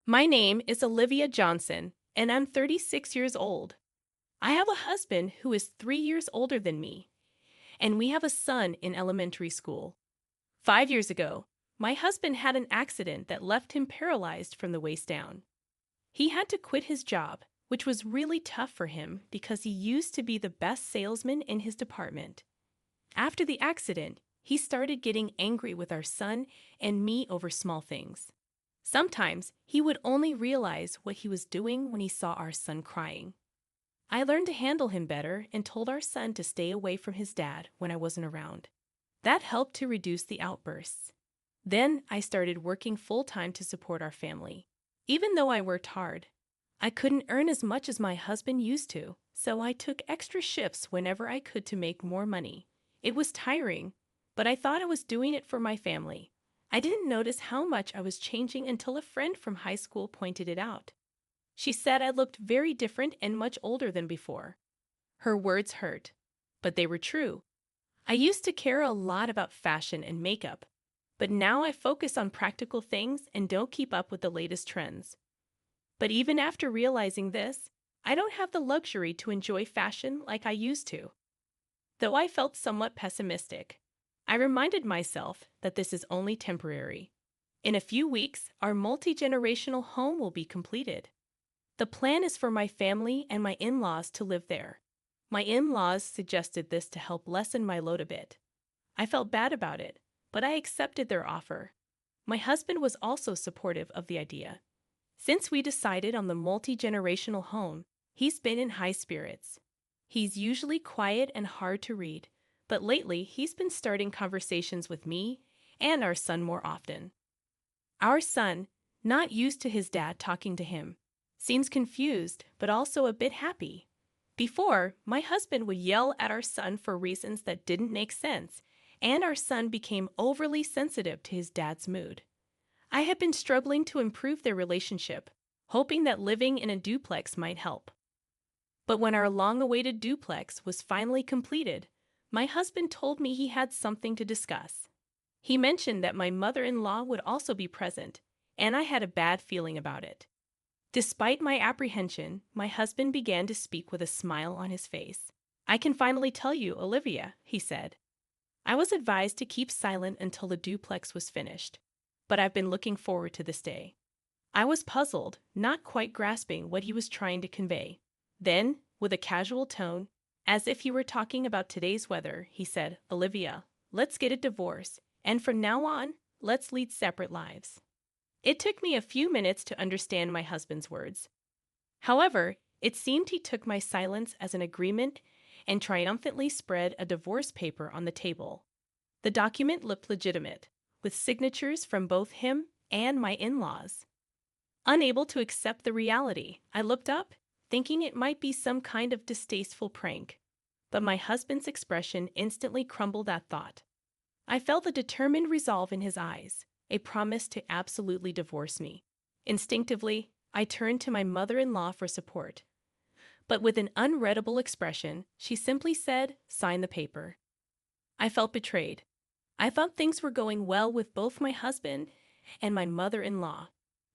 My name is Olivia Johnson, and I'm 36 years old. I have a husband who is 3 years older than me, and we have a son in elementary school. 5 years ago, my husband had an accident that left him paralyzed from the waist down. He had to quit his job, which was really tough for him because he used to be the best salesman in his department. After the accident, he started getting angry with our son and me over small things. Sometimes he would only realize what he was doing when he saw our son crying. I learned to handle him better and told our son to stay away from his dad when I wasn't around. That helped to reduce the outbursts. Then I started working full time to support our family. Even though I worked hard, I couldn't earn as much as my husband used to, so I took extra shifts whenever I could to make more money. It was tiring, but I thought I was doing it for my family. I didn't notice how much I was changing until a friend from high school pointed it out. She said I looked very different and much older than before. Her words hurt, but they were true. I used to care a lot about fashion and makeup, but now I focus on practical things and don't keep up with the latest trends. But even after realizing this, I don't have the luxury to enjoy fashion like I used to. Though I felt somewhat pessimistic, I reminded myself that this is only temporary. In a few weeks, our multi-generational home will be completed. The plan is for my family and my in-laws to live there. My in-laws suggested this to help lessen my load a bit. I felt bad about it, but I accepted their offer. My husband was also supportive of the idea. Since we decided on the multi-generational home, he's been in high spirits. He's usually quiet and hard to read, but lately he's been starting conversations with me and our son more often. Our son, not used to his dad talking to him, seems confused but also a bit happy. Before, my husband would yell at our son for reasons that didn't make sense, and our son became overly sensitive to his dad's mood. I had been struggling to improve their relationship, hoping that living in a duplex might help. But when our long-awaited duplex was finally completed, my husband told me he had something to discuss. He mentioned that my mother-in-law would also be present, and I had a bad feeling about it. Despite my apprehension, my husband began to speak with a smile on his face. "I can finally tell you, Olivia," he said. I was advised to keep silent until the duplex was finished, but I've been looking forward to this day. I was puzzled, not quite grasping what he was trying to convey. Then, with a casual tone, as if he were talking about today's weather, he said, "Olivia, let's get a divorce, and from now on, let's lead separate lives." It took me a few minutes to understand my husband's words. However, it seemed he took my silence as an agreement and triumphantly spread a divorce paper on the table. The document looked legitimate, with signatures from both him and my in-laws. Unable to accept the reality, I looked up, thinking it might be some kind of distasteful prank. But my husband's expression instantly crumbled that thought. I felt the determined resolve in his eyes, a promise to absolutely divorce me. Instinctively, I turned to my mother-in-law for support. But with an unreadable expression, she simply said, "Sign the paper." I felt betrayed. I thought things were going well with both my husband and my mother-in-law,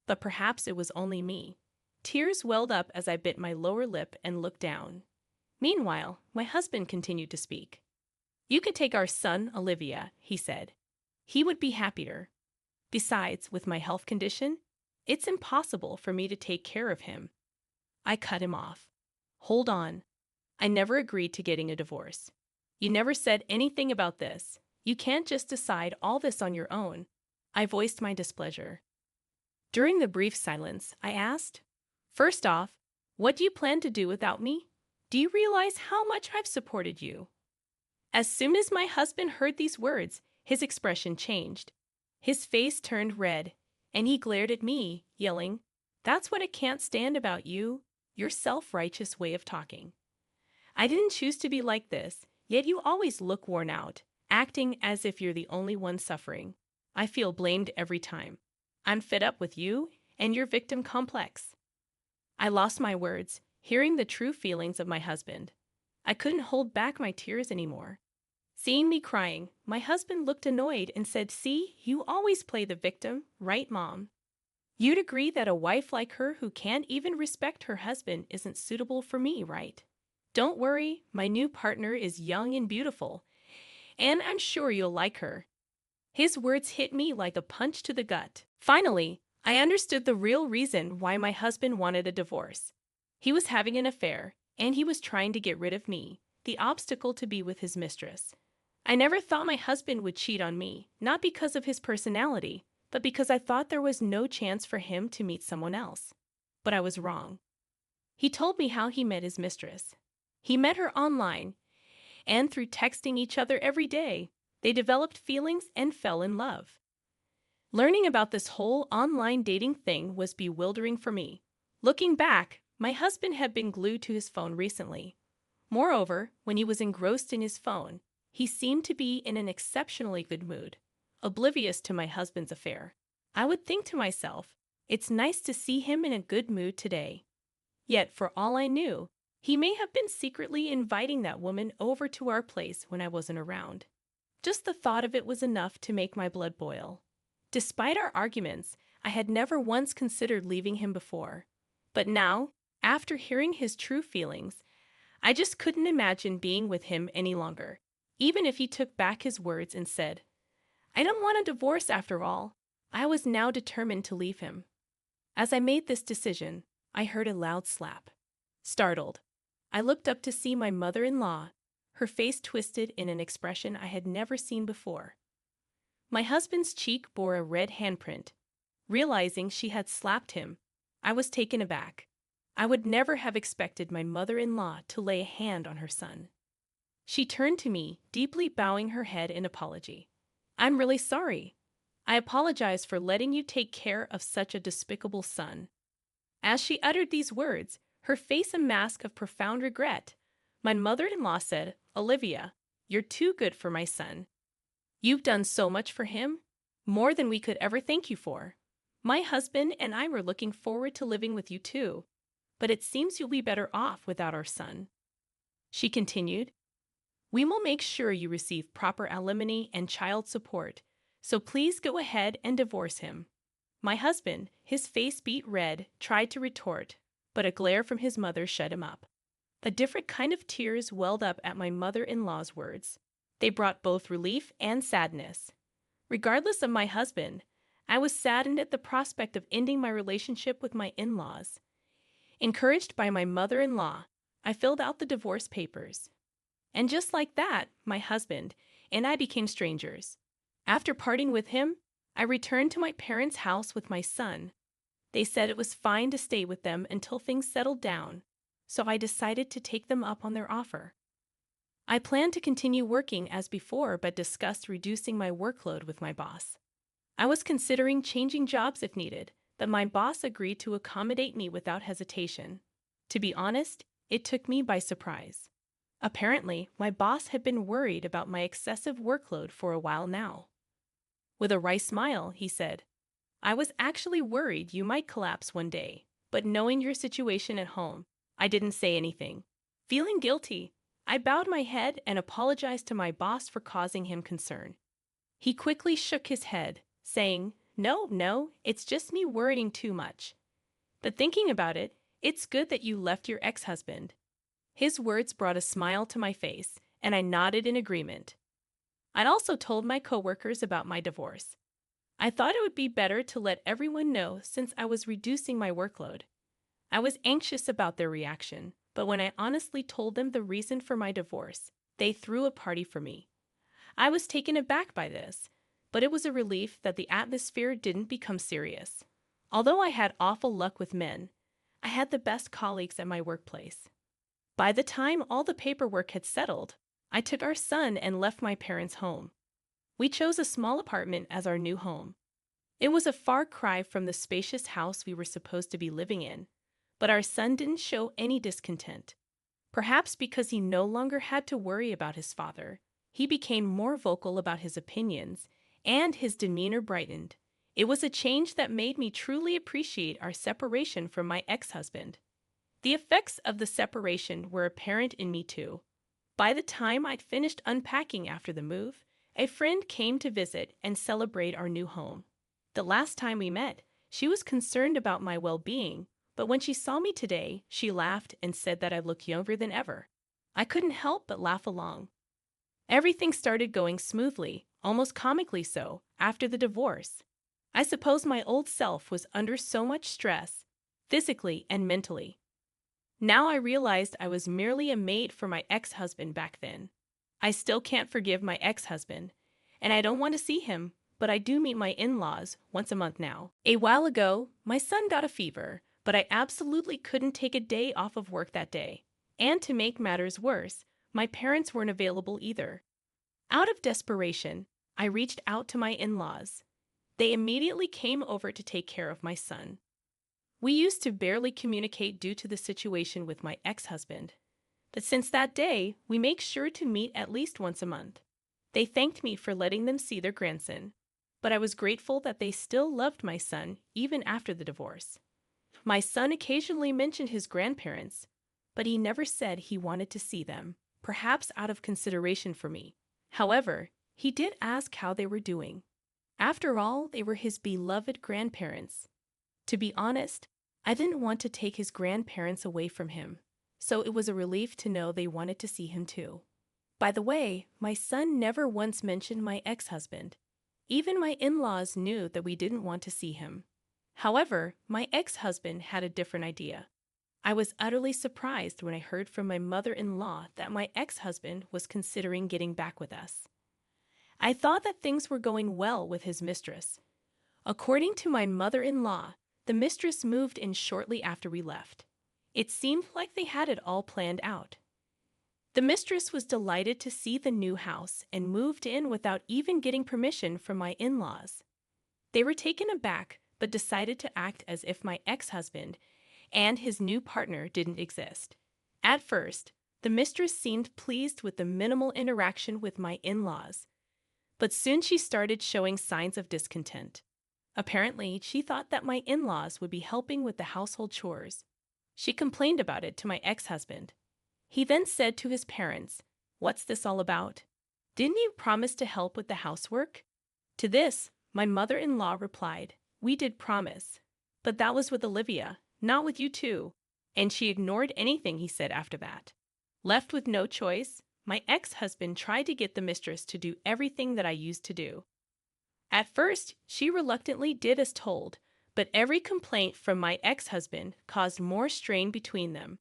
but perhaps it was only me. Tears welled up as I bit my lower lip and looked down. Meanwhile, my husband continued to speak. "You could take our son, Olivia," he said. "He would be happier. Besides, with my health condition, it's impossible for me to take care of him." I cut him off. "Hold on. I never agreed to getting a divorce. You never said anything about this. You can't just decide all this on your own." I voiced my displeasure. During the brief silence, I asked, "First off, what do you plan to do without me? Do you realize how much I've supported you?" As soon as my husband heard these words, his expression changed. His face turned red, and he glared at me, yelling, "That's what I can't stand about you, your self-righteous way of talking. I didn't choose to be like this, yet you always look worn out, acting as if you're the only one suffering. I feel blamed every time. I'm fed up with you and your victim complex." I lost my words, hearing the true feelings of my husband. I couldn't hold back my tears anymore. Seeing me crying, my husband looked annoyed and said, "See, you always play the victim, right, Mom?" You'd agree that a wife like her who can't even respect her husband isn't suitable for me, right? Don't worry, my new partner is young and beautiful, and I'm sure you'll like her. His words hit me like a punch to the gut. Finally, I understood the real reason why my husband wanted a divorce. He was having an affair, and he was trying to get rid of me, the obstacle to be with his mistress. I never thought my husband would cheat on me, not because of his personality, but because I thought there was no chance for him to meet someone else. But I was wrong. He told me how he met his mistress. He met her online, and through texting each other every day, they developed feelings and fell in love. Learning about this whole online dating thing was bewildering for me. Looking back, my husband had been glued to his phone recently. Moreover, when he was engrossed in his phone, he seemed to be in an exceptionally good mood, oblivious to my husband's affair. I would think to myself, it's nice to see him in a good mood today. Yet, for all I knew, he may have been secretly inviting that woman over to our place when I wasn't around. Just the thought of it was enough to make my blood boil. Despite our arguments, I had never once considered leaving him before. But now, after hearing his true feelings, I just couldn't imagine being with him any longer, even if he took back his words and said, I don't want a divorce after all. I was now determined to leave him. As I made this decision, I heard a loud slap. Startled, I looked up to see my mother-in-law, her face twisted in an expression I had never seen before. My husband's cheek bore a red handprint. Realizing she had slapped him, I was taken aback. I would never have expected my mother-in-law to lay a hand on her son. She turned to me, deeply bowing her head in apology. I'm really sorry. I apologize for letting you take care of such a despicable son. As she uttered these words, her face a mask of profound regret, my mother-in-law said, Olivia, you're too good for my son. You've done so much for him, more than we could ever thank you for. My husband and I were looking forward to living with you too, but it seems you'll be better off without our son. She continued, we will make sure you receive proper alimony and child support, so please go ahead and divorce him. My husband, his face beet red, tried to retort, but a glare from his mother shut him up. A different kind of tears welled up at my mother-in-law's words. They brought both relief and sadness. Regardless of my husband, I was saddened at the prospect of ending my relationship with my in-laws. Encouraged by my mother-in-law, I filled out the divorce papers. And just like that, my husband and I became strangers. After parting with him, I returned to my parents' house with my son. They said it was fine to stay with them until things settled down, so I decided to take them up on their offer. I planned to continue working as before but discussed reducing my workload with my boss. I was considering changing jobs if needed, but my boss agreed to accommodate me without hesitation. To be honest, it took me by surprise. Apparently, my boss had been worried about my excessive workload for a while now. With a wry smile, he said, I was actually worried you might collapse one day, but knowing your situation at home, I didn't say anything. Feeling guilty, I bowed my head and apologized to my boss for causing him concern. He quickly shook his head, saying, No, it's just me worrying too much. But thinking about it, it's good that you left your ex-husband. His words brought a smile to my face, and I nodded in agreement. I'd also told my coworkers about my divorce. I thought it would be better to let everyone know since I was reducing my workload. I was anxious about their reaction, but when I honestly told them the reason for my divorce, they threw a party for me. I was taken aback by this, but it was a relief that the atmosphere didn't become serious. Although I had awful luck with men, I had the best colleagues at my workplace. By the time all the paperwork had settled, I took our son and left my parents' home. We chose a small apartment as our new home. It was a far cry from the spacious house we were supposed to be living in, but our son didn't show any discontent. Perhaps because he no longer had to worry about his father, he became more vocal about his opinions, and his demeanor brightened. It was a change that made me truly appreciate our separation from my ex-husband. The effects of the separation were apparent in me too. By the time I'd finished unpacking after the move, a friend came to visit and celebrate our new home. The last time we met, She was concerned about my well-being, but when she saw me today, she laughed and said that I look younger than ever. I couldn't help but laugh along. Everything started going smoothly, almost comically so, after the divorce. I suppose my old self was under so much stress, physically and mentally. Now I realized I was merely a maid for my ex-husband back then. I still can't forgive my ex-husband, and I don't want to see him, but I do meet my in-laws once a month now. A while ago, my son got a fever, but I absolutely couldn't take a day off of work that day. And to make matters worse, my parents weren't available either. Out of desperation, I reached out to my in-laws. They immediately came over to take care of my son. We used to barely communicate due to the situation with my ex-husband. But since that day, we make sure to meet at least once a month. They thanked me for letting them see their grandson, but I was grateful that they still loved my son even after the divorce. My son occasionally mentioned his grandparents, but he never said he wanted to see them, perhaps out of consideration for me. However, he did ask how they were doing. After all, they were his beloved grandparents. To be honest, I didn't want to take his grandparents away from him, so it was a relief to know they wanted to see him too. By the way, my son never once mentioned my ex-husband. Even my in-laws knew that we didn't want to see him. However, my ex-husband had a different idea. I was utterly surprised when I heard from my mother-in-law that my ex-husband was considering getting back with us. I thought that things were going well with his mistress. According to my mother-in-law, the mistress moved in shortly after we left. It seemed like they had it all planned out. The mistress was delighted to see the new house and moved in without even getting permission from my in-laws. They were taken aback, but decided to act as if my ex-husband and his new partner didn't exist. At first, the mistress seemed pleased with the minimal interaction with my in-laws, but soon she started showing signs of discontent. Apparently, she thought that my in-laws would be helping with the household chores. She complained about it to my ex-husband. He then said to his parents, "What's this all about? Didn't you promise to help with the housework?" To this, my mother-in-law replied, "We did promise, but that was with Olivia, not with you two." And she ignored anything he said after that. Left with no choice, my ex-husband tried to get the mistress to do everything that I used to do. At first, she reluctantly did as told, but every complaint from my ex-husband caused more strain between them.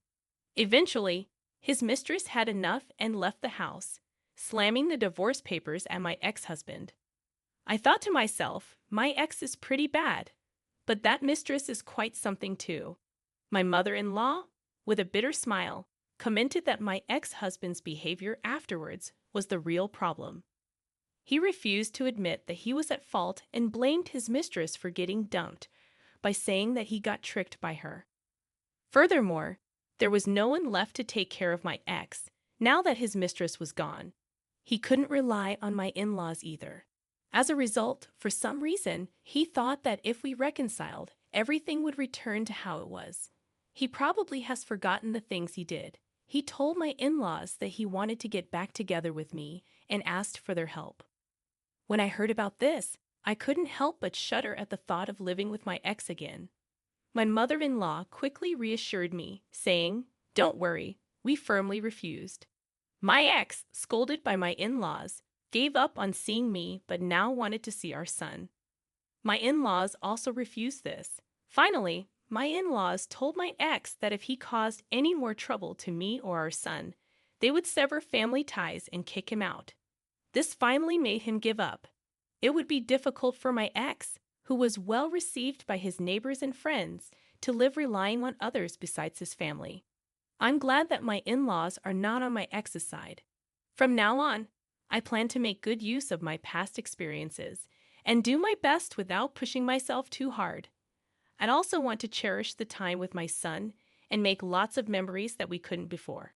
Eventually, his mistress had enough and left the house, slamming the divorce papers at my ex-husband. I thought to myself, my ex is pretty bad, but that mistress is quite something too. My mother-in-law, with a bitter smile, commented that my ex-husband's behavior afterwards was the real problem. He refused to admit that he was at fault and blamed his mistress for getting dumped by saying that he got tricked by her. Furthermore, there was no one left to take care of my ex now that his mistress was gone. He couldn't rely on my in-laws either. As a result, for some reason, he thought that if we reconciled, everything would return to how it was. He probably has forgotten the things he did. He told my in-laws that he wanted to get back together with me and asked for their help. When I heard about this, I couldn't help but shudder at the thought of living with my ex again. My mother-in-law quickly reassured me, saying, "Don't worry," we firmly refused. My ex, scolded by my in-laws, gave up on seeing me but now wanted to see our son. My in-laws also refused this. Finally, my in-laws told my ex that if he caused any more trouble to me or our son, they would sever family ties and kick him out. This finally made him give up. It would be difficult for my ex, who was well received by his neighbors and friends, to live relying on others besides his family. I'm glad that my in-laws are not on my ex's side. From now on, I plan to make good use of my past experiences and do my best without pushing myself too hard. I'd also want to cherish the time with my son and make lots of memories that we couldn't before.